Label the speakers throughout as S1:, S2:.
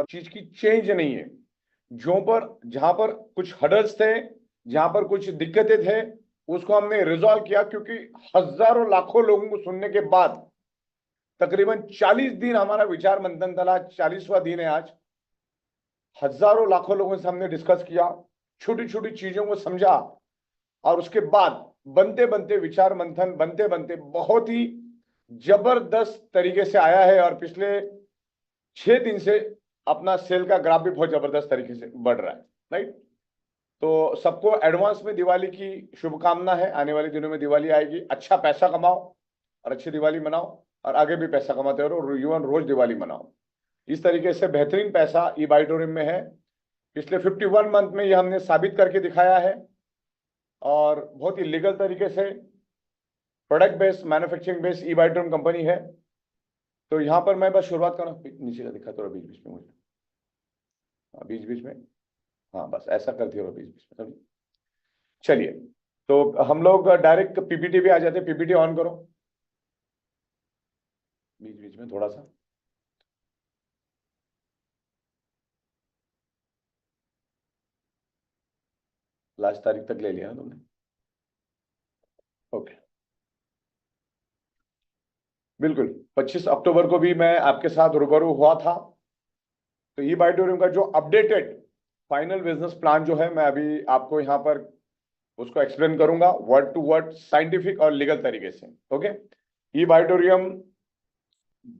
S1: चीज की चेंज नहीं है। जहां पर कुछ हडल्स थे, जहां पर कुछ दिक्कतें थे, उसको हमने रिजॉल्व किया, क्योंकि हजारों लाखों लोगों को सुनने के बाद तकरीबन 40 दिन हमारा विचार मंथन चला। 40वां दिन है आज। हजारों लाखों लोगों से हमने डिस्कस किया, छोटी छोटी चीजों को समझा, और उसके बाद बनते बनते विचार मंथन बनते बनते बहुत ही जबरदस्त तरीके से आया है। और पिछले 6 दिन से अपना सेल का ग्राफ भी बहुत जबरदस्त तरीके से बढ़ रहा है। राइट। तो सबको एडवांस में दिवाली की शुभकामना है। आने वाले दिनों में दिवाली आएगी, अच्छा पैसा कमाओ और अच्छी दिवाली मनाओ, और आगे भी पैसा कमाते रहो और युवा रोज दिवाली मनाओ। इस तरीके से बेहतरीन पैसा ई बाइटोरियम में है। पिछले 51 मंथ में ये हमने साबित करके दिखाया है, और बहुत ही लीगल तरीके से प्रोडक्ट बेस्ड मैन्युफैक्चरिंग बेस्ड ई बाइटोरियम कंपनी है। तो यहाँ पर मैं बस शुरुआत करूँ, नीचे का दिखा थोड़ा बीच बीच में मुझे, बीच बीच में, हाँ बस ऐसा करती हो बीच बीच में। चलिए, तो हम लोग डायरेक्ट पीपीटी पे आ जाते हैं। पीपीटी ऑन करो बीच बीच में थोड़ा सा। लास्ट तारीख तक ले लिया ना तुमने? ओके, बिल्कुल। 25 अक्टूबर को भी मैं आपके साथ रूबरू हुआ था। तो ई बाइटोरियम का जो अपडेटेड फाइनल बिजनेस प्लान जो है, मैं अभी आपको यहाँ पर उसको एक्सप्लेन करूंगा वर्ड टू वर्ड, साइंटिफिक और लीगल तरीके से। ओके। ई बाइटोरियम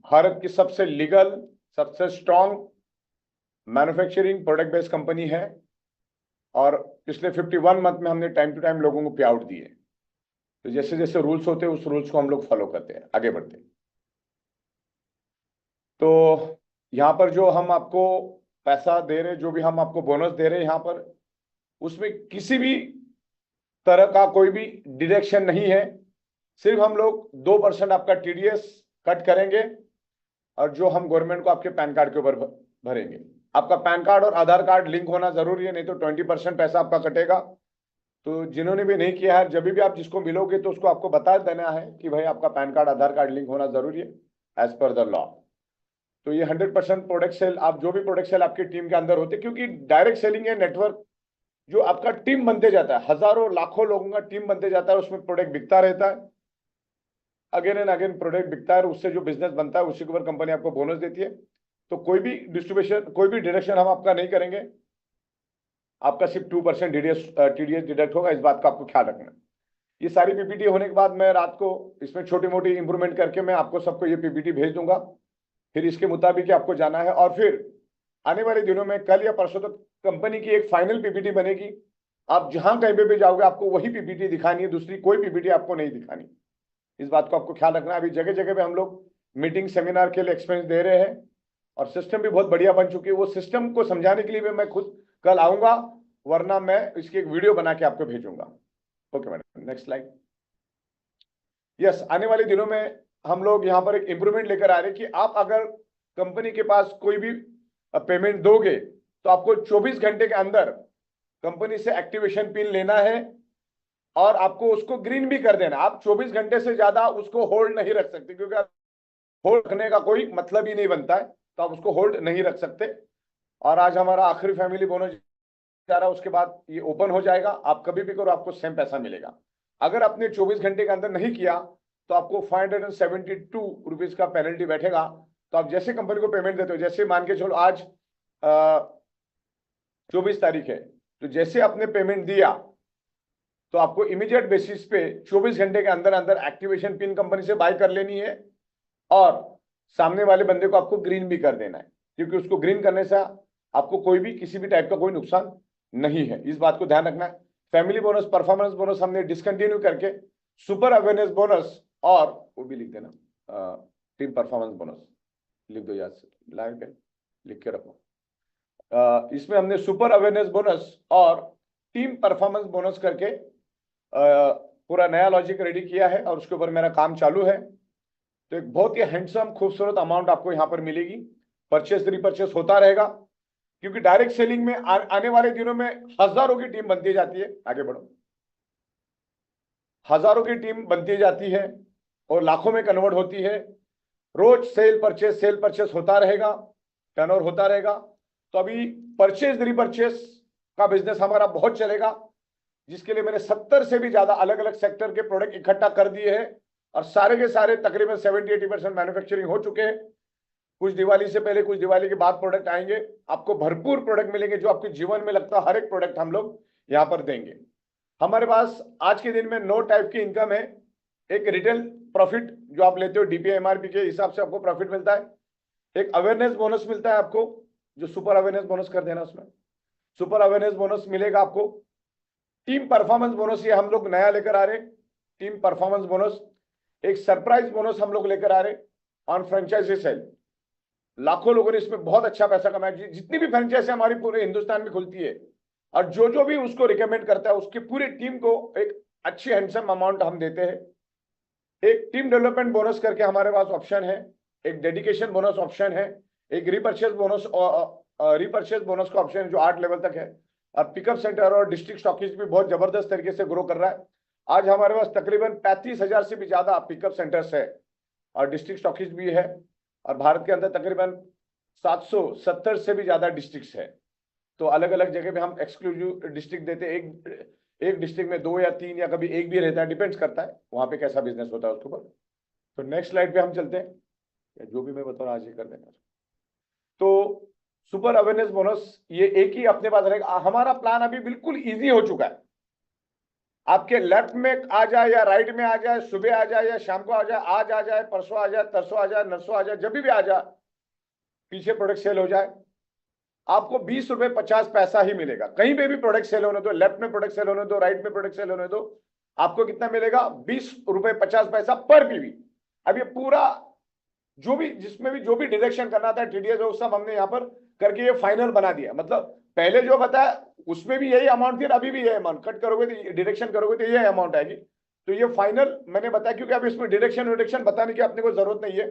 S1: भारत की सबसे लीगल, सबसे strong manufacturing product based company है, और पिछले 51 मंथ में हमने टाइम टू टाइम लोगों को पे आउट दिए। तो जैसे जैसे रूल्स होते हैं उस रूल्स को हम लोग फॉलो करते हैं, आगे बढ़ते हैं। तो यहाँ पर जो हम आपको पैसा दे रहे, जो भी हम आपको बोनस दे रहे हैं यहाँ पर, उसमें किसी भी तरह का कोई भी डिडक्शन नहीं है। सिर्फ हम लोग 2% आपका टीडीएस कट करेंगे, और जो हम गवर्नमेंट को आपके पैन कार्ड के ऊपर भरेंगे। आपका पैन कार्ड और आधार कार्ड लिंक होना जरूरी है, नहीं तो 20% पैसा आपका कटेगा। तो जिन्होंने भी नहीं किया है, जब भी आप जिसको मिलोगे तो उसको आपको बता देना है कि भाई आपका पैन कार्ड आधार कार्ड लिंक होना जरूरी है एज पर द लॉ। तो ये 100% प्रोडक्ट सेल, आप जो भी प्रोडक्ट सेल आपकी टीम के अंदर होते, क्योंकि डायरेक्ट सेलिंग है, नेटवर्क जो आपका टीम बनते जाता है, हजारों लाखों लोगों का टीम बनते जाता है, उसमें प्रोडक्ट बिकता रहता है, अगेन एंड अगेन प्रोडक्ट बिकता है, उससे जो बिजनेस बनता है उसी के ऊपर कंपनी आपको बोनस देती है। तो कोई भी डिस्ट्रीब्यूशन, कोई भी डिडक्शन हम आपका नहीं करेंगे। आपका सिर्फ 2% टीडीएस डिडक्ट होगा, इस बात का आपको ख्याल रखना। ये सारी पीपीटी होने के बाद मैं रात को इसमें छोटी मोटी इंप्रूवमेंट करके मैं आपको सबको ये पीपीटी भेज दूंगा। फिर इसके मुताबिक आपको जाना है, और फिर आने वाले दिनों में कल या परसों तक कंपनी की एक फाइनल पीपीटी बनेगी। आप जहां कहीं पे भी जाओगे आपको वही पीपीटी दिखानी है, दूसरी कोई पीपीटी आपको नहीं दिखानी। इस बात को आपको ख्याल रखना है। अभी जगह जगह पे हम लोग मीटिंग सेमिनार के लिए एक्सपेंस दे रहे हैं, और सिस्टम भी बहुत बढ़िया बन चुकी है। वो सिस्टम को समझाने के लिए भी मैं खुद कल आऊंगा, वरना मैं इसकी एक वीडियो बना के आपको भेजूंगा। Okay madam, next slide. Yes, आने वाले दिनों में हम लोग यहाँ पर एक इंप्रूवमेंट लेकर आ रहे हैं कि आप अगर कंपनी के पास कोई भी पेमेंट दोगे तो आपको 24 घंटे के अंदर कंपनी से एक्टिवेशन पिन लेना है, और आपको उसको ग्रीन भी कर देना। आप 24 घंटे से ज्यादा उसको होल्ड नहीं रख सकते, क्योंकि होल्ड रखने का कोई मतलब ही नहीं बनता है, तो आप उसको होल्ड नहीं रख सकते। और आज हमारा आखिरी फैमिली बोनस जा रहा है, उसके बाद ये ओपन हो जाएगा। आप कभी भी करो, आपको सेम पैसा मिलेगा। अगर आपने 24 घंटे के अंदर नहीं किया तो आपको 572 रुपीज का पेनल्टी बैठेगा। तो आप जैसे कंपनी को पेमेंट देते हो, जैसे मान के चलो आज 24 तारीख है, तो जैसे आपने पेमेंट दिया तो आपको इमीडिएट बेसिस पे 24 घंटे के अंदर अंदर एक्टिवेशन पिन कंपनी से बाय कर लेनी है, और सामने वाले बंदे को आपको ग्रीन भी कर देना है, क्योंकि उसको ग्रीन करने से आपको कोई भी किसी भी टाइप का कोई नुकसान नहीं है। इस बात को ध्यान रखना है। फैमिली बोनस, परफॉर्मेंस बोनस हमने डिसकंटिन्यू करके सुपर अवेयरनेस बोनस, और वो भी लिख देना, टीम परफॉर्मेंस बोनस लिख दो याद से, लाइन पे लिख के रखो। इसमें हमने सुपर अवेयरनेस बोनस और टीम परफॉर्मेंस बोनस करके पूरा नया लॉजिक रेडी किया है, और उसके ऊपर मेरा काम चालू है। तो एक बहुत ही हैंडसम खूबसूरत अमाउंट आपको यहाँ पर मिलेगी। परचेस रिपर्चेस होता रहेगा, क्योंकि डायरेक्ट सेलिंग में आने वाले दिनों में हजारों की टीम बनती जाती है। आगे बढ़ो, हजारों की टीम बनती जाती है और लाखों में कन्वर्ट होती है। रोज सेल परचेस होता रहेगा। टर्नओवर होता रहेगा। तो अभी परचेज रिपरचेज का बिजनेस हमारा बहुत चलेगा, जिसके लिए मैंने 70 से भी ज्यादा अलग अलग सेक्टर के प्रोडक्ट इकट्ठा कर दिए हैं और सारे के सारे तकरीबन 70-80% मैन्युफैक्चरिंग हो चुके हैं। कुछ दिवाली से पहले, कुछ दिवाली के बाद प्रोडक्ट आएंगे। आपको भरपूर प्रोडक्ट मिलेंगे, जो आपके जीवन में लगता है हर एक प्रोडक्ट हम लोग यहाँ पर देंगे। हमारे पास आज के दिन में 9 टाइप की इनकम है। एक रिटेल प्रॉफिट जो आप लेते हो डीपीआई एमआरपी के हिसाब से आपको प्रॉफिट मिलता है। एक अवेयरनेस बोनस मिलता है आपको, जो सुपर अवेयरनेस बोनस कर देना, उसमें सुपर अवेयरनेस बोनस मिलेगा आपको। टीम परफॉर्मेंस बोनस ये हम लोग नया लेकर आ रहे, टीम परफॉर्मेंस बोनस। एक सरप्राइज बोनस हम लोग लेकर आ रहे ऑन फ्रेंचाइजी सेल। लाखों लोगों ने इसमें बहुत अच्छा पैसा कमाया। जितनी भी फ्रेंचाइजी हमारी पूरे हिंदुस्तान में खुलती है, और जो भी उसको रिकमेंड करता है, उसकी पूरी टीम को एक अच्छी हैंडसम अमाउंट हम देते हैं। एक टीम डेवलपमेंट बोनस करके हमारे पास ऑप्शन है, एक डेडिकेशन बोनस ऑप्शन है, एक रिपर्चेज बोनस रिपर्चेज बोनस का ऑप्शन जो 8 लेवल तक है। और पिकअप सेंटर और डिस्ट्रिक्ट स्टॉकिस्ट भी बहुत जबरदस्त तरीके से ग्रो कर रहा है। आज हमारे पास तकरीबन 35,000 से भी ज्यादा पिकअप सेंटर्स है और डिस्ट्रिक्ट स्टॉकिस्ट भी है। और भारत के अंदर तकरीबन 770 से भी ज्यादा डिस्ट्रिक्ट्स है। तो अलग अलग जगह पे हम एक्सक्लूसिव डिस्ट्रिक्ट देते हैं। एक डिस्ट्रिक्ट में 2 या 3 या कभी एक भी रहता है, डिपेंड्स करता है वहां पे कैसा बिजनेस होता है उसके ऊपर। तो नेक्स्ट स्लाइड पे हम चलते हैं, या जो भी मैं बता रहा आज ये कर देंगे। तो सुपर अवेयरनेस बोनस ये एक ही अपने पास रहेगा। हमारा प्लान अभी बिल्कुल इजी हो चुका है। आपके लेफ्ट में आ जाए या राइट में आ जाए, सुबह आ जाए या शाम को आ जाए, आज आ जाए, परसों आ जाए, तरसों आ जाए, नरसों आ जाए, जब भी आ जाए, पीछे प्रोडक्ट सेल हो जाए, आपको 20 रुपए 50 पैसा ही मिलेगा। कहीं पे भी प्रोडक्ट सेल होने दो, लेफ्ट में प्रोडक्ट सेल होने दो, राइट में प्रोडक्ट सेल होने दो, आपको कितना मिलेगा? 20 रुपए 50 पैसा पर पीवी। अब ये पूरा जो भी जिसमें भी जो भी डिडक्शन करना था टीडीएस, वो सब हमने यहाँ पर करके ये फाइनल बना दिया। मतलब पहले जो बताया उसमें भी यही अमाउंट थी, अभी भी यही अमाउंट। कट करोगे तो डिडक्शन करोगे तो यही अमाउंट आएगी। तो ये फाइनल मैंने बताया, क्योंकि अब इसमें डिडक्शन विडक्शन बताने की अपने को जरूरत नहीं है।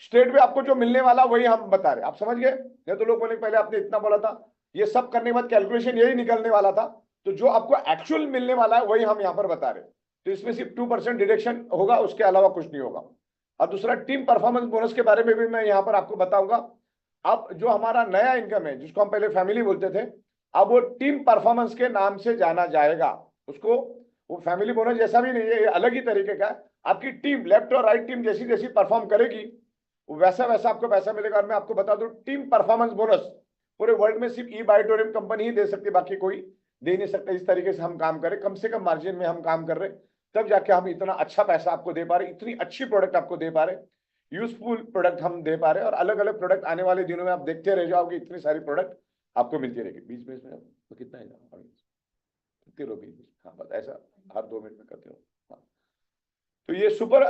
S1: स्टेट पे आपको जो मिलने वाला वही हम बता रहे, आप समझ गए? नहीं तो लोग बोले पहले आपने इतना बोला था, ये सब करने के बाद कैलकुलेशन यही निकलने वाला था। तो जो आपको एक्चुअल मिलने वाला है वही हम यहाँ पर बता रहे। तो इसमें सिर्फ 2% डिडक्शन होगा, उसके अलावा कुछ नहीं होगा। और दूसरा टीम परफॉर्मेंस बोनस के बारे में भी मैं यहाँ पर आपको बताऊंगा। अब जो हमारा नया इनकम है, जिसको हम पहले फैमिली बोलते थे, अब वो टीम परफॉर्मेंस के नाम से जाना जाएगा। उसको वो फैमिली बोनस जैसा भी नहीं है, ये अलग ही तरीके का है। आपकी टीम, लेफ्ट और राइट टीम जैसी जैसी परफॉर्म करेगी, वैसा वैसा आपको पैसा मिलेगा। और मैं आपको बता दूं, टीम परफॉर्मेंस बोनस पूरे वर्ल्ड में सिर्फ ई-बायोटोरियम कंपनी ही दे सकती है, बाकी कोई दे नहीं सकता। इस तरीके से हम काम करें, कम से कम मार्जिन में हम काम कर रहे, तब जाके हम इतना अच्छा पैसा आपको दे पा रहे, इतनी अच्छी प्रोडक्ट आपको दे पा रहे, यूजफुल प्रोडक्ट हम दे पा रहे। और अलग अलग प्रोडक्ट आने वाले दिनों में आप देखते रह जाओगे, इतनी सारी प्रोडक्ट आपको मिलती रहेगी। बीच में इसमें तो कितना है, करते रहो बीच में, हाँ बस ऐसा हर 2 मिनट में करते रहो। हाँ, तो ये सुपर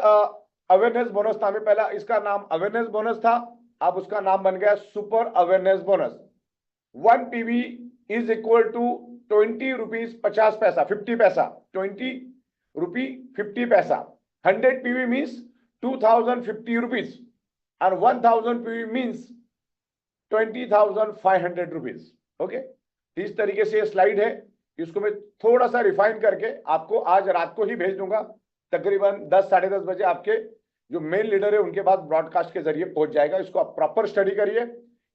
S1: अवेयरनेस बोनस था। हमें पहला इसका नाम अवेयरनेस बोनस था, अब उसका नाम बन गया super awareness bonus. 1 PV is equal to 20 rupees 50 paisa, 50 paisa, 20 rupee 50 paisa. 100 PV means 2050 rupees and 1000 PV means 20,500 rupees. Okay, इस तरीके से ये स्लाइड है, इसको मैं थोड़ा सा रिफाइन करके आपको आज रात को ही भेज दूंगा। तकरीबन 10 साढ़े 10 बजे आपके जो मेन लीडर है उनके पास ब्रॉडकास्ट के जरिए पहुंच जाएगा। इसको आप प्रॉपर स्टडी करिए।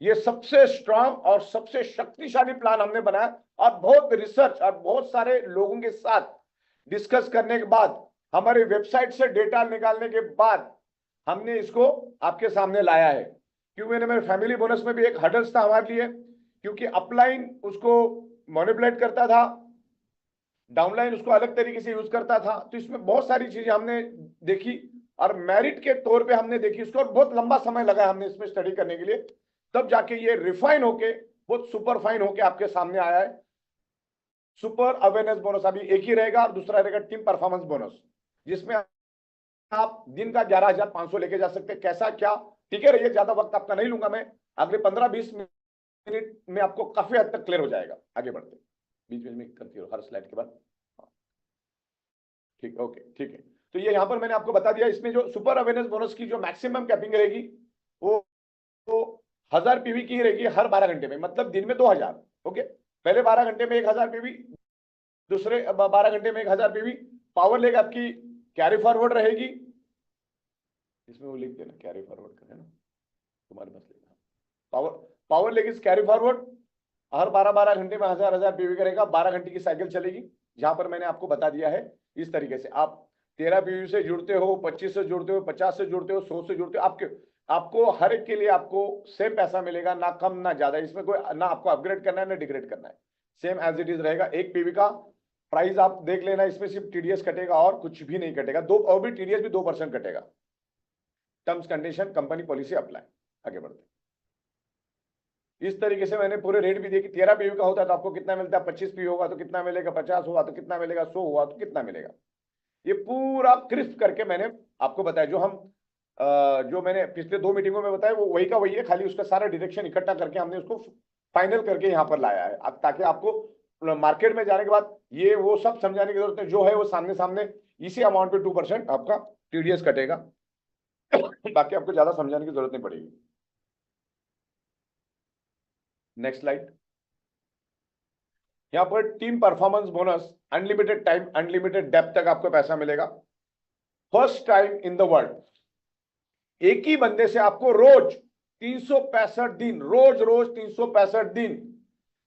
S1: ये सबसे स्ट्रांग और सबसे शक्तिशाली प्लान हमने बनाया, और बहुत रिसर्च और बहुत सारे लोगों के साथ डिस्कस करने के बाद, हमारे वेबसाइट से डेटा निकालने के बाद हमने इसको आपके सामने लाया है। क्योंकि मैंने मेरे फैमिली बोनस में भी एक हर्डल्स था हमारे लिए, क्योंकि अपलाइन उसको मैनिपुलेट करता था, डाउनलाइन उसको अलग तरीके से यूज करता था। तो इसमें बहुत सारी चीजें हमने देखी और मेरिट के तौर पे हमने देखी इसको, और बहुत लंबा समय लगा हमने इसमें स्टडी करने के लिए, तब जाके ये रिफाइन होके बहुत सुपर फाइन होके आपके सामने आया है। सुपर अवेयरनेस बोनस अभी एक ही रहेगा, और दूसरा रहेगा टीम परफॉर्मेंस बोनस, जिसमें आप दिन का 11,500 लेके जा सकते हैं। कैसा क्या, ठीक है, रहिए, ज्यादा वक्त आपका नहीं लूंगा मैं, अगले 15-20 मिनट में आपको काफी हद तक क्लियर हो जाएगा। आगे बढ़ते, बीच बीच में करती हो हर स्लाइड के बाद, ठीक है, ओके, ठीक है। तो ये यहाँ पर मैंने आपको बता दिया। इसमें जो सुपर अवेयरनेस बोनस की जो मैक्सिमम कैपिंग रहेगी वो 1000 पीवी की रहेगी हर 12 घंटे में, मतलब दिन में 2000। ओके, पहले 12 घंटे में 1000 पीवी, दूसरे 12 घंटे में 1000 पीवी। पावर लेग आपकी कैरी फॉरवर्ड रहेगी, इसमें वो लिख देना कैरी फॉरवर्ड करें ना, तुम्हारे पास लेना। पावर पावर लेगिस कैरी फॉरवर्ड हर 12-12 घंटे में 1000 पीवी करेगा, 12 घंटे की साइकिल चलेगी। जहां पर मैंने आपको बता दिया है इस तरीके से आप 13 पीवी से जुड़ते हो, 25 से जुड़ते हो, 50 से जुड़ते हो, 100 से जुड़ते हो, आपको हर एक के लिए आपको सेम पैसा मिलेगा, ना कम ना ज्यादा। इसमें कोई ना आपको अपग्रेड करना है ना डिग्रेड करना है, सेम एज इट इज रहेगा। एक पीवी का प्राइस आप देख लेना, इसमें सिर्फ टीडीएस कटेगा और कुछ भी नहीं कटेगा। दो और भी टीडीएस भी 2% कटेगा। Terms condition company policy apply. आगे बढ़ते इस तरीके से मैंने पूरे रेट भी दिए कि 13 पीवी का होता है तो आपको कितना मिलता है, 25 पीवी होगा तो कितना मिलेगा, 50 हुआ तो कितना मिलेगा, 100 हुआ तो कितना मिलेगा। ये पूरा क्रिस्प करके मैंने आपको बताया। जो मैंने पिछले 2 मीटिंगों में बताया वो वही का वही है, खाली उसका सारा डायरेक्शन इकट्ठा करके हमने उसको फाइनल करके यहाँ पर लाया है, ताकि आपको मार्केट में जाने के बाद ये वो सब समझाने की जरूरत है। जो है वो सामने सामने इसी अमाउंट पे 2% आपका टीडीएस कटेगा। बाकी आपको ज्यादा समझाने की जरूरत नहीं पड़ेगी। Next slide. यहां पर team performance bonus unlimited time unlimited depth तक आपको पैसा मिलेगा। First time in the world एक ही बंदे से आपको रोज 365 दिन, रोज रोज 365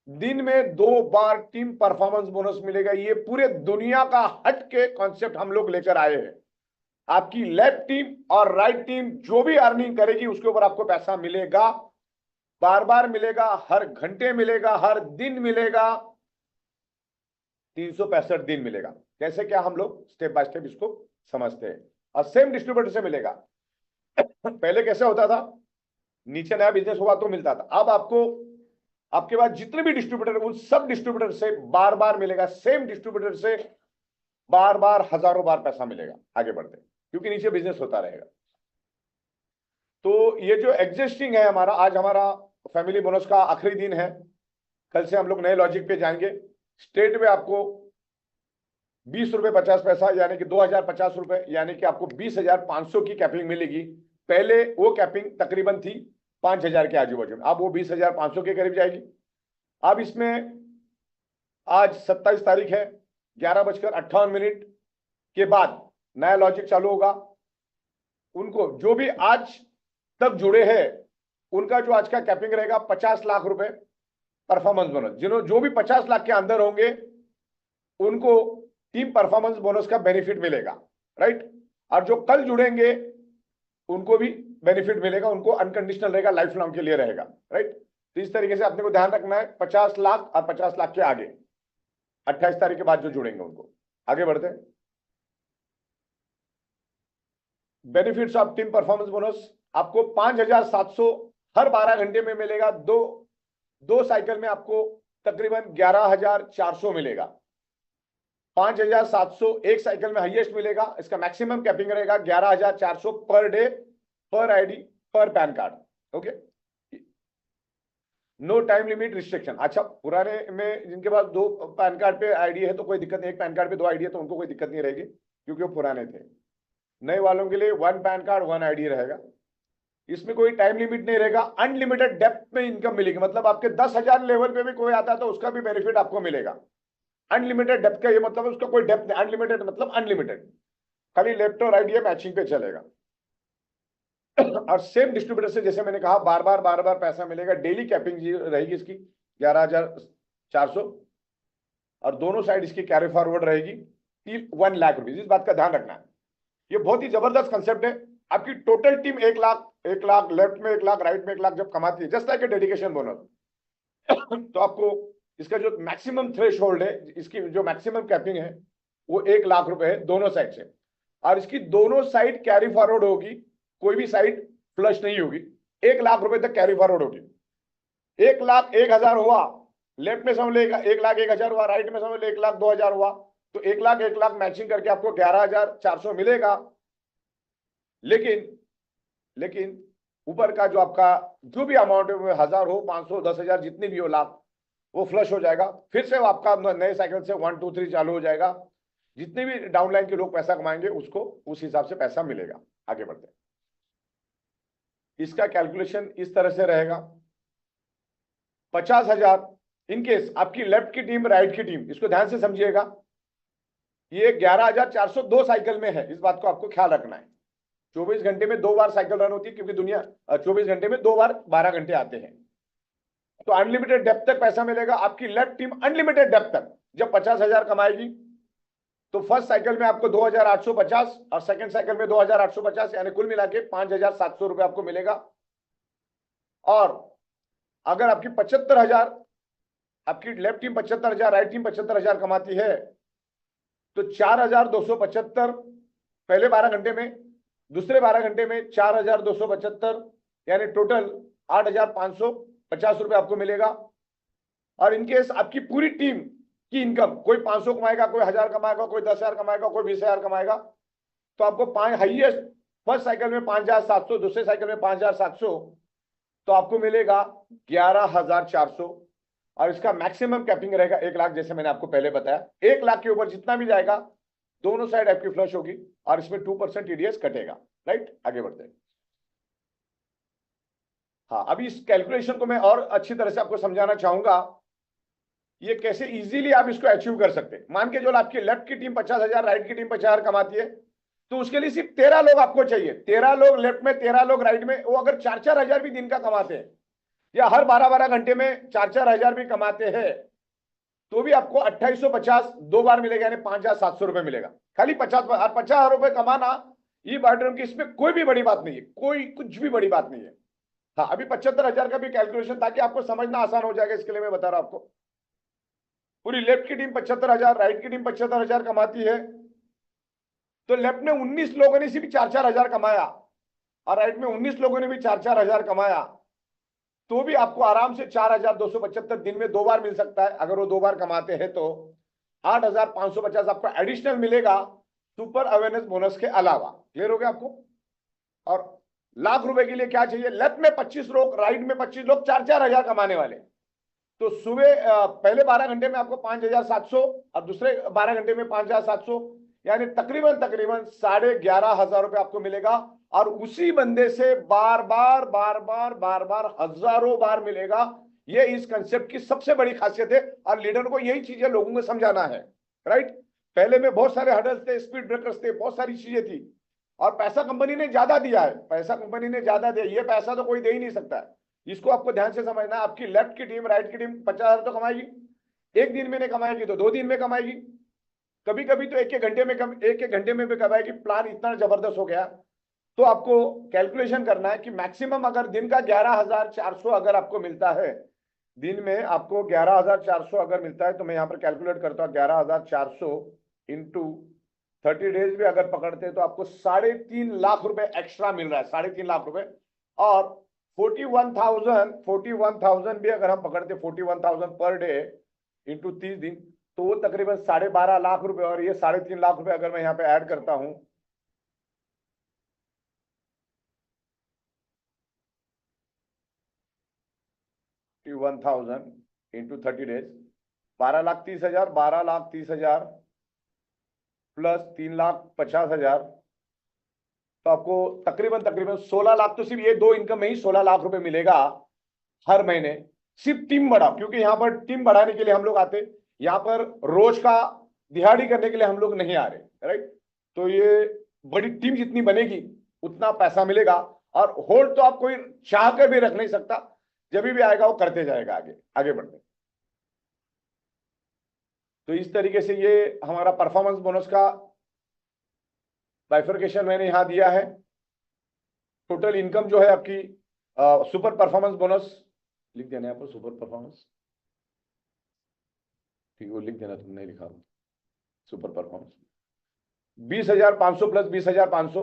S1: दिन में 2 बार टीम परफॉर्मेंस बोनस मिलेगा। ये पूरे दुनिया का हट के कॉन्सेप्ट हम लोग लेकर आए हैं। आपकी लेफ्ट टीम और राइट टीम जो भी अर्निंग करेगी उसके ऊपर आपको पैसा मिलेगा, बार बार मिलेगा, हर घंटे मिलेगा, हर दिन मिलेगा, 365 दिन मिलेगा। कैसे क्या हम लोग स्टेप बाय स्टेप इसको समझते हैं। और सेम डिस्ट्रीब्यूटर से मिलेगा। पहले कैसे होता था, नीचे नया बिजनेस हुआ तो मिलता था, अब आपको आपके पास जितने भी डिस्ट्रीब्यूटर उन सब डिस्ट्रीब्यूटर से बार बार मिलेगा, सेम डिस्ट्रीब्यूटर से बार बार हजारों बार पैसा मिलेगा। आगे बढ़ते क्योंकि नीचे बिजनेस होता रहेगा। तो ये जो एग्जिस्टिंग है हमारा, आज हमारा फैमिली बोनस का आखिरी दिन है। कल से हम लोग नए लॉजिक पे जाएंगे। स्टेट में आपको 20 रुपए 50 पैसा यानी कि 2050 रुपए, यानी कि आपको 20,500 की कैपिंग मिलेगी। पहले वो कैपिंग तकरीबन थी 5,000 के आजू बाजू में, अब वो 20,500 के करीब जाएगी। अब इसमें आज 27 तारीख है, 11:58 के बाद नया लॉजिक चालू होगा। उनको जो भी आज तक जुड़े हैं उनका जो आज का कैपिंग रहेगा 50 लाख रुपए परफॉर्मेंस बोनस। जो भी 50 लाख के अंदर होंगे उनको टीम परफॉर्मेंस बोनस का बेनिफिट मिलेगा, राइट। और जो कल जुड़ेंगे उनको भी बेनिफिट मिलेगा, उनको अनकंडीशनल रहेगा, लाइफ लॉन्ग के लिए रहेगा, राइट। तो इस तरीके से अपने को ध्यान रखना है 50 लाख और 50 लाख के आगे 28 तारीख के बाद जो जुड़ेंगे उनको। आगे बढ़ते हैं। Benefits of team performance bonus आपको 5,700 हर 12 घंटे में मिलेगा। दो साइकिल में आपको तकरीबन 11,400 मिलेगा। 5,700 एक साइकिल में हाईएस्ट मिलेगा। इसका मैक्सिमम कैपिंग रहेगा 11,400 पर डे, पर आईडी, पर PAN card. Okay, no time limit restriction. अच्छा, पुराने में जिनके पास 2 पैन कार्ड पे आईडी है तो कोई दिक्कत नहीं, एक पैन कार्ड पे 2 आईडी है तो उनको कोई दिक्कत नहीं रहेगी क्योंकि वो पुराने थे। नए वालों के लिए 1 पैन कार्ड 1 आईडी रहेगा। इसमें कोई टाइम लिमिट नहीं रहेगा। अनलिमिटेड डेप्थ में इनकम मिलेगी, मतलब आपके 10,000 लेवल पे भी कोई आता है तो उसका भी बेनिफिट आपको मिलेगा। अनलिमिटेड डेप्थ का ये मतलब उसका कोई डेप्थ नहीं, अनलिमिटेड मतलब अनलिमिटेड, खाली लेफ्ट और राइट ये मैचिंग पे चलेगा। और सेम डिस्ट्रीब्यूटर से जैसे मैंने कहा बार बार पैसा मिलेगा। डेली कैपिंग रहेगी इसकी 11,400 और दोनों साइड इसकी कैरी फॉरवर्ड रहेगी 1 लाख रुपीज। इस बात का ध्यान रखना है, ये बहुत ही जबरदस्त कंसेप्ट है। आपकी total team 1 lakh, 1 lakh left में 1 लाख, राइट में 1 लाख जब कमाती है, just like a dedication bonus, तो आपको इसका जो मैक्सिमम थ्रेश होल्ड है, इसकी जो मैक्सिमम कैपिंग है वो 1 लाख रुपए है दोनों साइड से। और इसकी दोनों साइड कैरी फॉरवर्ड होगी, कोई भी साइड फ्लश नहीं होगी। 1 लाख रुपए तक कैरी फॉरवर्ड होगी। 1 लाख 1,000 हुआ, लेफ्ट में समझ लेगा 1 लाख 1,000 हुआ, राइट में समझ ले 1 लाख 2,000 हुआ, तो 1 लाख 1 लाख मैचिंग करके आपको 11,400 मिलेगा। लेकिन ऊपर का जो आपका जो भी अमाउंट है 1,000 हो, 500, 10,000 जितनी भी हो लाख, वो फ्लश हो जाएगा। फिर से आपका नए साइकिल से 1 2 3 चालू हो जाएगा। जितने भी डाउनलाइन के लोग पैसा कमाएंगे उसको उस हिसाब से पैसा मिलेगा। आगे बढ़ते हैं। इसका कैलकुलेशन इस तरह से रहेगा, 50,000 इनकेस आपकी लेफ्ट की टीम राइट की टीम, इसको ध्यान से समझिएगा, ये 11,400 2 साइकिल में है, इस बात को आपको ख्याल रखना है। 24 घंटे में 2 बार साइकिल रन होती है, क्योंकि दुनिया 24 घंटे में 2 बार 12 घंटे आते हैं। तो अनलिमिटेड डेप्थ तक पैसा मिलेगा आपकी लेफ्ट टीम, अनलिमिटेड डेप्थ तक। जब 50,000 कमाएगी तो फर्स्ट साइकिल में आपको 2,850 और सेकंड साइकिल में 2,850, यानी कुल मिला के 5,700 रुपए आपको मिलेगा। और अगर आपकी 75,000, आपकी लेफ्ट टीम 75,000, राइट टीम 75,000 कमाती है, तो 4,275 पहले 12 घंटे में, दूसरे 12 घंटे में 4,275, यानी टोटल 8,550 रुपए आपको मिलेगा। और इनकेस आपकी पूरी टीम की इनकम, कोई 500 कमाएगा, कोई 1,000 कमाएगा, कोई 10,000 कमाएगा, कोई 20,000 कमाएगा, तो आपको हाईएस्ट फर्स्ट साइकिल में 5,700, दूसरे साइकिल में 5,700, तो आपको मिलेगा 11,400। और इसका मैक्सिमम कैपिंग रहेगा 1 लाख, जैसे मैंने आपको पहले बताया। 1 लाख के ऊपर जितना भी जाएगा दोनों साइड आपकी फ्लश होगी और इसमें 2% टीडीएस कटेगा। राइट, आगे बढ़ते हैं। हाँ, अभी इस कैलकुलेशन को मैं और अच्छी तरह से आपको समझाना चाहूंगा, ये कैसे इजीली आप इसको अचीव कर सकते हैं। मान के जो आपकी लेफ्ट की टीम 50,000, राइट की टीम 50,000 कमाती है, तो उसके लिए सिर्फ 13 लोग आपको चाहिए। 13 लोग लेफ्ट में, 13 लोग राइट में। वो अगर 4-4 हजार भी दिन का कमाते हैं, या हर 12-12 घंटे में 4-4 हजार भी कमाते हैं, तो भी आपको 2850 2 बार मिलेगा, यानी 5,700 रुपए मिलेगा। खाली 50,000 रुपए कमाना, ये बार्डर की इसमें कोई भी बड़ी बात नहीं है, कोई कुछ भी बड़ी बात नहीं है। हाँ, अभी 75,000 का भी कैलकुलेशन, ताकि आपको समझना आसान हो जाएगा, इसके लिए मैं बता रहा हूं आपको। पूरी लेफ्ट की टीम 75,000, राइट की टीम 75,000 कमाती है, तो लेफ्ट में 19 लोगों ने सिर्फ 4-4 हजार कमाया और राइट में 19 लोगों ने भी 4-4 हजार कमाया, तो भी आपको आराम से 4,275 दिन में 2 बार मिल सकता है। अगर वो 2 बार कमाते हैं तो 8,550 आपको एडिशनल मिलेगा, सुपर अवेयरनेस बोनस के अलावा। क्लियर हो गया आपको? और लाख रुपए के लिए क्या चाहिए? लेफ्ट में 25 लोग, राइट में 25 लोग, 4-4 हजार कमाने वाले। तो सुबह पहले 12 घंटे में आपको 5,700 और दूसरे 12 घंटे में 5,700, यानी तकरीबन 11,500 रुपए आपको मिलेगा। और उसी बंदे से बार बार हजारों बार मिलेगा। ये इस कंसेप्ट की सबसे बड़ी खासियत है, और लीडर को यही चीजें लोगों को समझाना है। राइट, पहले में बहुत सारे हडल्स थे, स्पीड ब्रेकर्स थे, बहुत सारी चीजें थी, और पैसा कंपनी ने ज्यादा दिया है, पैसा कंपनी ने ज्यादा दिया। ये पैसा तो कोई दे ही नहीं सकता है। इसको आपको ध्यान से समझना है। आपकी लेफ्ट की टीम, राइट की टीम 50,000 तो कमाएगी, एक दिन में नहीं कमाएगी तो 2 दिन में कमाएगी, कभी कभी तो एक एक घंटे में भी कमाएगी। प्लान इतना जबरदस्त हो गया। तो आपको कैलकुलेशन करना है कि मैक्सिमम अगर दिन का 11,400 अगर आपको मिलता है, दिन में आपको 11,400 अगर मिलता है, तो मैं यहाँ पर कैलकुलेट करता हूँ, 11,400 इंटू 30 डेज भी अगर पकड़ते हैं तो आपको 3.5 लाख रुपए एक्स्ट्रा मिल रहा है, 3.5 लाख रुपए। और 41,000 भी अगर हम पकड़ते, 41,000 पर डे इंटू 30 दिन, तो वो तकरीबन 12.5 लाख रुपए। और ये 3.5 लाख रुपए अगर मैं यहाँ पे ऐड करता हूं, इंटू 30 डेज, 12,30,000, 12,30,000 प्लस 3,50,000, तो आपको तकरीबन 16 लाख, तो सिर्फ ये 2 इनकम में ही 16 लाख रुपए मिलेगा हर महीने। सिर्फ टीम बढ़ा, क्योंकि यहाँ पर टीम बढ़ाने के लिए हम लोग आते, यहाँ पर रोज का दिहाड़ी करने के लिए हम लोग नहीं आ रहे। राइट, तो ये बड़ी टीम जितनी बनेगी उतना पैसा मिलेगा। और होल्ड तो आप कोई चाह कर भी रख नहीं सकता, जब भी आएगा वो करते जाएगा। आगे बढ़ते। तो इस तरीके से ये हमारा परफॉर्मेंस बोनस का बाइफर्केशन मैंने यहां दिया है। टोटल इनकम जो है आपकी, सुपर परफॉर्मेंस बोनस लिख देना यहाँ पर, सुपर परफॉर्मेंस, ठीक है, वो लिख देना, तुम नहीं लिखा। Super performance 20,500 plus 20,500,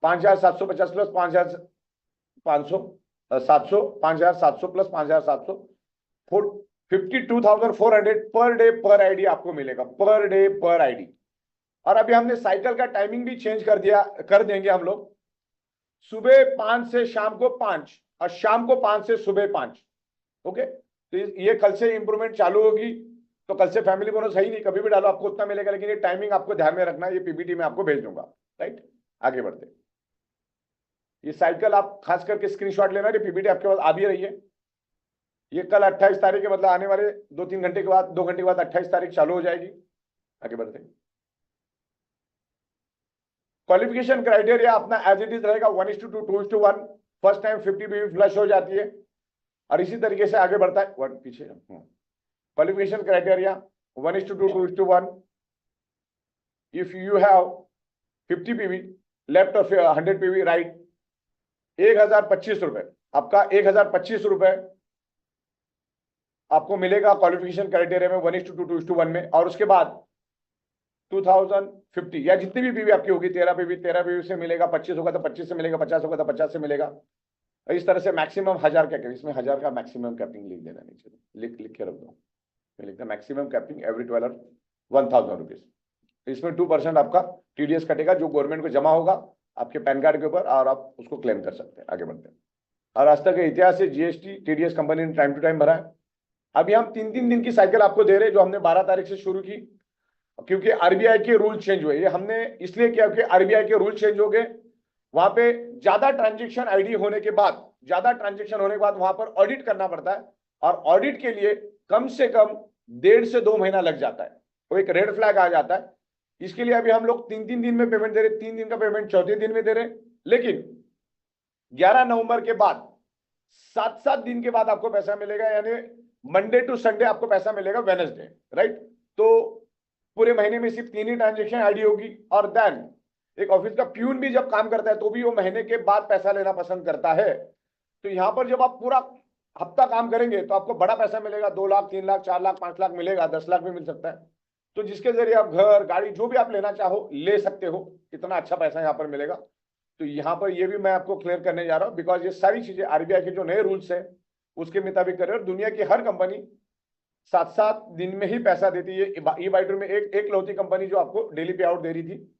S1: 5,750 plus 5,500, 700, 5,700 plus 5,700, 52,400 per day पर आईडी आपको मिलेगा, पर डे पर आईडी। और अभी हमने साइकिल का टाइमिंग भी चेंज कर देंगे हम लोग। सुबह 5 से शाम को 5 और शाम को 5 से सुबह 5। ओके, तो ये कल से इंप्रूवमेंट चालू होगी। तो कल से फैमिली बोनस है ही नहीं, कभी भी डालो आपको उतना मिलेगा, लेकिन ये टाइमिंग आपको ध्यान में रखना है। ये पीपीटी में आपको भेज दूंगा। राइट, आगे बढ़ते। ये साइकिल आप खास करके स्क्रीनशॉट लेना, ये पीपीटी आपके पास आ भी रही है। ये कल 28 तारीख के, मतलब आने वाले 2-3 घंटे के बाद, 2 घंटे के बाद 28 तारीख चालू हो जाएगी। आगे बढ़ते। क्वालिफिकेशन क्राइटेरिया अपना एज इट इज रहेगा 1:2 2:1। फर्स्ट टाइम 50 बीवी फ्लश हो जाती है और इसी तरीके से आगे बढ़ता है। वन पीछे qualification criteria 1:2 2:1। If you have 50 PV left और 100 पीवी राइट, 1025 रुपए आपका 1025 रुपए आपको मिलेगा क्वालिफिकेशन क्राइटेरिया में 1:2 2:1 में। और उसके बाद 2050 या जितनी भी पीवी आपकी होगी, 13 पीवी से मिलेगा, 25 होगा तो 25 से मिलेगा, 50 होगा तो 50 से मिलेगा। इस तरह से मैक्सिमम 1000 का, इसमें 1000 का मैक्सिमम कैपिंग लिख देना नीचे, लिख के रख दो, लिखना मैक्सिमम कैपिंग एवरी 12 1000 रुपीज। इसमें 2% आपका टीडीएस कटेगा जो गवर्नमेंट को जमा होगा आपके पैन कार्ड के ऊपर, और आप उसको क्लेम कर सकते हैं। आगे बढ़ते हैं। और आज तक के इतिहास से जीएसटी टीडीएस कंपनी ने टाइम टू टाइम भरा है। अभी हम 3-3 दिन की साइकिल आपको दे रहे हैं, जो हमने 12 तारीख से शुरू की, क्योंकि आरबीआई के रूल चेंज हुए। ये हमने इसलिए किया कि आरबीआई के रूल चेंज हो गए, वहां पे ज्यादा ट्रांजेक्शन आईडी होने के बाद, वहां पर ऑडिट करना पड़ता है, और ऑडिट के लिए कम से कम 1.5 से 2 महीना लग जाता है, वो एक रेड फ्लैग आ जाता है। इसके लिए अभी हम लोग 3-3 दिन में पेमेंट दे रहे, 3 दिन का पेमेंट चौथे दिन में दे रहे। लेकिन 11 नवंबर के बाद 7-7 दिन के बाद आपको पैसा मिलेगा, यानी मंडे टू संडे आपको पैसा मिलेगा, वेडनेसडे, राइट। तो पूरे महीने में सिर्फ 3 ही ट्रांजेक्शन आईडी होगी। और देन एक ऑफिस का प्यून भी जब काम करता है तो भी वो महीने के बाद पैसा लेना पसंद करता है। तो यहाँ पर जब आप पूरा हफ्ता काम करेंगे तो आपको बड़ा पैसा मिलेगा, 2 लाख 3 लाख 4 लाख 5 लाख मिलेगा, 10 लाख भी मिल सकता है। तो जिसके जरिए आप घर गाड़ी जो भी आप लेना चाहो ले सकते हो, इतना अच्छा पैसा यहाँ पर मिलेगा। तो यहाँ पर ये भी मैं आपको क्लियर करने जा रहा हूँ, बिकॉज ये सारी चीजें आरबीआई के जो नए रूल्स है उसके मुताबिक करे। और दुनिया की हर कंपनी 7-7 दिन में ही पैसा देती है। ई बाइटर में एक लौती कंपनी जो आपको डेली पे आउट दे रही थी,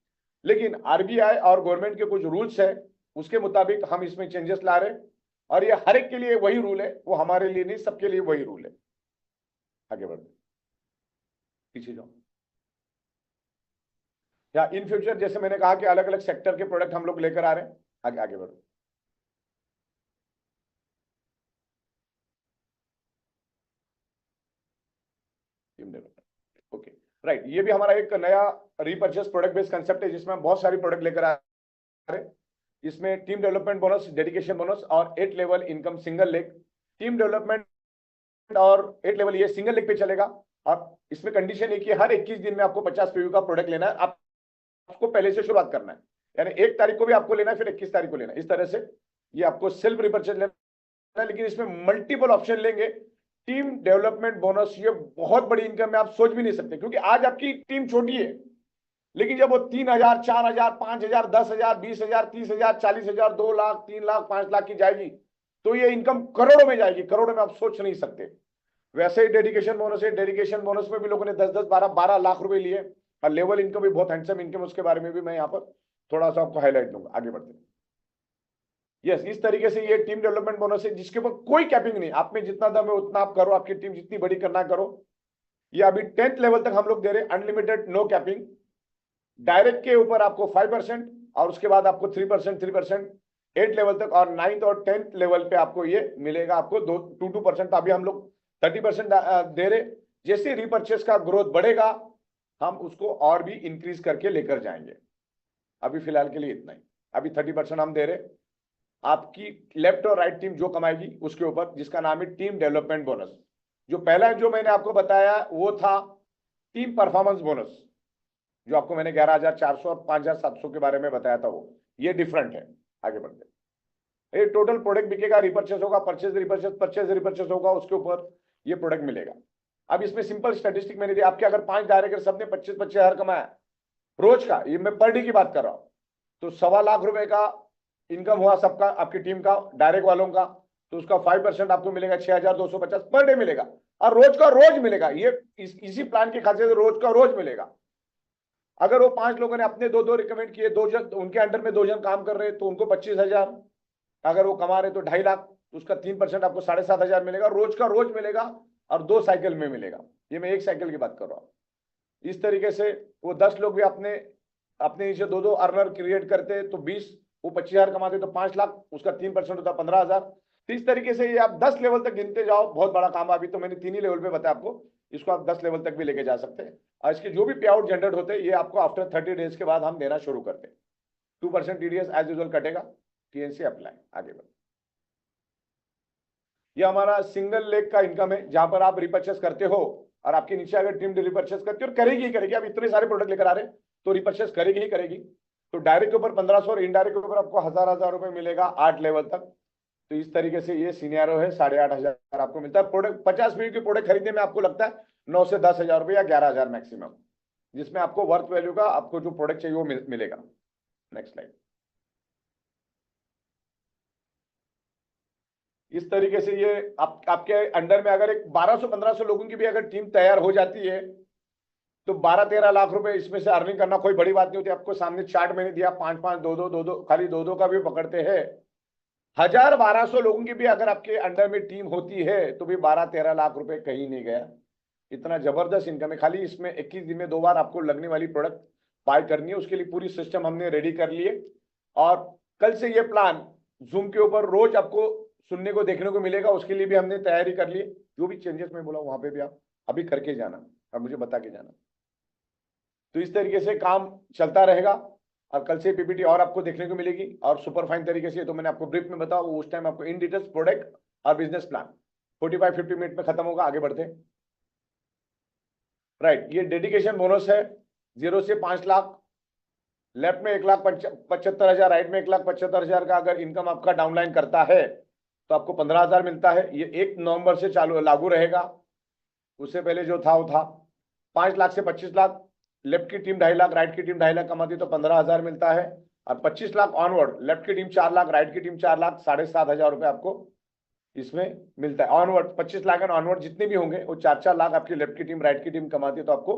S1: लेकिन आरबीआई और गवर्नमेंट के कुछ रूल्स है, उसके मुताबिक हम इसमें चेंजेस ला रहे हैं। और ये हर एक के लिए वही रूल है, वो हमारे लिए नहीं, सबके लिए वही रूल है। आगे बढ़ते, पीछे जाओ। या इन फ्यूचर जैसे मैंने कहा कि अलग अलग सेक्टर के प्रोडक्ट हम लोग लेकर आ रहे हैं। आगे आगे बढ़ो। Okay, right. ये भी हमारा एक नया रीपर्चेस प्रोडक्ट बेस्ड कंसेप्ट है, जिसमें हम बहुत सारी प्रोडक्ट लेकर आ रहे हैं। इसमें team development bonus, dedication bonus और 8 level income single leg. Team development और 8 लेवल ये सिंगल लेग पे चलेगा। और इसमें कंडीशन है कि हर 21 दिन में आपको 50 पीवी का प्रोडक्ट लेना है। आपको पहले से शुरुआत करना है, यानी 1 तारीख को भी आपको लेना है, फिर 21 तारीख को लेना है। इस तरह से ये आपको सेल्फ रिपर्चेज लेना है, लेकिन इसमें मल्टीपल ऑप्शन लेंगे। टीम डेवलपमेंट बोनस ये बहुत बड़ी इनकम है, आप सोच भी नहीं सकते, क्योंकि आज आपकी टीम छोटी है, लेकिन जब वो 3,000 4,000 5,000 10,000 20,000 30,000 40,000 2 लाख 3 लाख 5 लाख की जाएगी, तो ये इनकम करोड़ों में जाएगी, करोड़ों में आप सोच नहीं सकते। वैसे ही डेडिकेशन बोनस है, डेडिकेशन बोनस में भी लोगों ने 10-10 12-12 लाख रुपए लिए। और लेवल इनकम भी बहुत हैंडसम इनकम, उसके बारे में भी मैं यहाँ पर थोड़ा सा आपको हाईलाइट दूंगा। आगे बढ़ते हैं। यस, इस तरीके से ये टीम डेवलपमेंट बोनस है, जिसके ऊपर कोई कैपिंग नहीं, आप में जितना दम है उतना आप करो, आपकी टीम जितनी बड़ी करना करो। ये अभी 10th लेवल तक हम लोग दे रहे हैं, अनलिमिटेड, नो कैपिंग। डायरेक्ट के ऊपर आपको 5% और उसके बाद आपको 3%, 8 लेवल तक, और 9th और 10th लेवल पे आपको ये मिलेगा, आपको 2%। अभी हम लोग 30% दे रहे। जैसे रिपर्चेस का ग्रोथ बढ़ेगा हम उसको और भी इंक्रीज करके लेकर जाएंगे। अभी फिलहाल के लिए इतना ही। अभी 30% हम दे रहे, आपकी लेफ्ट और राइट टीम जो कमाएगी उसके ऊपर, जिसका नाम है टीम डेवलपमेंट बोनस। जो पहला जो मैंने आपको बताया वो था टीम परफॉर्मेंस बोनस, जो आपको मैंने 11,400 और 5,700 के बारे में बताया था, वो ये डिफरेंट है। आगे बढ़ते। ये टोटल प्रोडक्ट बिकेगा, रिपर्चेस होगा, परचेज रिपर्चेस होगा, उसके ऊपर ये प्रोडक्ट मिलेगा। अब इसमें सिंपल स्टैटिस्टिक मैंने दी आपके, अगर 5 डायरेक्टर सबने 25,000 कमाया रोज का, ये मैं पर डे की बात कर रहा हूं, तो 1.25 लाख रुपए का इनकम हुआ सबका, आपकी टीम का, डायरेक्ट वालों का, तो उसका 5% आपको मिलेगा, 6,250 पर डे मिलेगा, और रोज का रोज मिलेगा। ये इसी प्लान की खासियत रोज का रोज मिलेगा। अगर वो 5 लोगों ने अपने 2-2 रिकमेंड किए, 2 जन उनके अंडर में 2 जन काम कर रहे, तो उनको 25,000, अगर वो कमा रहे तो 2.5 लाख, तो उसका 3% आपको 7,500 मिलेगा, रोज का रोज मिलेगा, और 2 साइकिल में मिलेगा। ये मैं 1 साइकिल की बात कर रहा हूँ। इस तरीके से वो 10 लोग भी अपने नीचे 2-2 अर्नर क्रिएट करते, तो 20, वो 25,000 कमाते तो 5 लाख, उसका 3% होता 15,000। तो इस तरीके से ये आप 10 लेवल तक गिनते जाओ, बहुत बड़ा काम। अभी तो मैंने 3 ही लेवल पे बताया आपको, इसको आप 10 लेवल तक भी लेके जा सकते हैं। और इसके जो भी पे आउट जनरेट होते हैं, ये आपको आफ्टर 30 डेज के बाद हम देना शुरू करते हैं। 2% TDS एज यूजुअल कटेगा, TNC अप्लाई। आगे बढ़, ये हमारा सिंगल लेग का इनकम है, जहां पर आप रिपर्चेस करते हो और आपके नीचे अगर टीम रिपर्चेस करती है और करेगी ही करेगी, आप इतने सारे प्रोडक्ट लेकर आ रहे हैं तो रिपर्चेस करेगी ही करेगी। तो डायरेक्ट के ऊपर 1500 और इनडायरेक्ट के ऊपर आपको 1000 रुपए मिलेगा 8 लेवल तक। तो इस तरीके से ये सीनियरो है, 8,500 आपको मिलता है। प्रोडक्ट 50 मिनट के प्रोडक्ट खरीदने में आपको लगता है 9 से 10,000 रुपए या 11,000 मैक्सिमम, जिसमें आपको वर्थ वैल्यू का आपको जो प्रोडक्ट चाहिए वो मिलेगा। Next slide. इस तरीके से ये आपके अंडर में अगर एक 1200-1500 लोगों की भी अगर टीम तैयार हो जाती है तो 12-13 लाख रुपए इसमें से अर्निंग करना कोई बड़ी बात नहीं होती। आपको सामने चार्ट मैंने दिया, 5-5, 2-2, खाली 2-2 का भी पकड़ते हैं। 1000-1200 लोगों की भी अगर आपके अंडर में टीम होती है तो भी 12-13 लाख रुपए कहीं नहीं गया। इतना जबरदस्त इनकम है। खाली इसमें 21 दिन में 2 बार आपको लगने वाली प्रोडक्ट बाय करनी है, उसके लिए पूरी सिस्टम हमने रेडी कर लिए। और कल से ये प्लान जूम के ऊपर रोज आपको सुनने को देखने को मिलेगा, उसके लिए भी हमने तैयारी कर ली। जो भी चेंजेस मैं बोला वहां पे भी आप अभी करके जाना और मुझे बता के जाना। तो इस तरीके से काम चलता रहेगा और कल से पीपीटी और आपको देखने को मिलेगी और सुपर फाइन तरीके से। तो मैंने आपको ब्रीफ में बताया, उस टाइम आपको इन डिटेल्स प्रोडक्ट और बिजनेस प्लान 45-50 मिनट में खत्म होगा। आगे बढ़ते हैं। राइट, ये डेडिकेशन बोनस है 0 से 5 लाख। लेफ्ट में 1,75,000, राइट में 1,75,000 का अगर इनकम आपका डाउनलाइन करता है तो आपको 15,000 मिलता है। ये 1 नवंबर से चालू लागू रहेगा, उससे पहले जो था वो था। 5 लाख से 25 लाख, लेफ्ट की टीम 2.5 लाख, राइट की टीम 2.5 लाख कमाती है तो 15,000 मिलता है। और 25 लाख ऑनवर्ड, लेफ्ट की टीम 4 लाख, राइट की टीम 4 लाख, 7,500 रुपए आपको इसमें मिलता है ऑनवर्ड। 25 लाख एंड ऑनवर्ड जितने भी होंगे वो 4-4 लाख आपकी लेफ्ट की टीम राइट की टीम कमाती है तो आपको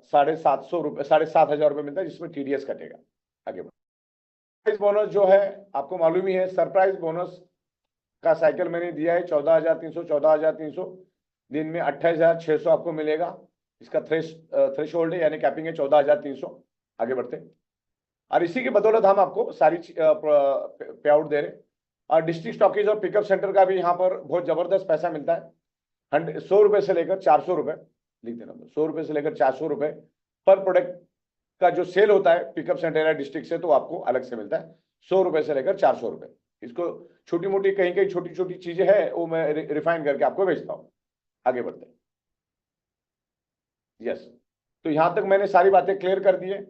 S1: 750 रुपए, 7,500 रुपए मिलता है, जिसमें TDS कटेगा। आगे बढ़, बोनस जो है आपको मालूम ही है, सरप्राइज बोनस का साइकिल मैंने दिया है 14,300 दिन में 28,600 आपको मिलेगा। इसका थ्रेश होल्ड है, यानी कैपिंग है 14,300। आगे बढ़ते, और इसी की बदौलत हम आपको सारी पे आउट दे रहे हैं। और डिस्ट्रिक्ट स्टॉकेज और पिकअप सेंटर का भी यहाँ पर बहुत जबरदस्त पैसा मिलता है। 100 रुपए से लेकर 400 रुपए, लिख देना, 100 रुपए से लेकर 400 रुपए पर प्रोडक्ट का जो सेल होता है पिकअप सेंटर या डिस्ट्रिक्ट से, तो आपको अलग से मिलता है 100 रुपए से लेकर 400 रुपए। इसको छोटी मोटी कहीं कहीं छोटी छोटी चीजें हैं वो मैं रिफाइन करके आपको भेजता हूँ। आगे बढ़ते हैं। यस, तो यहां तक मैंने सारी बातें क्लियर कर दी है।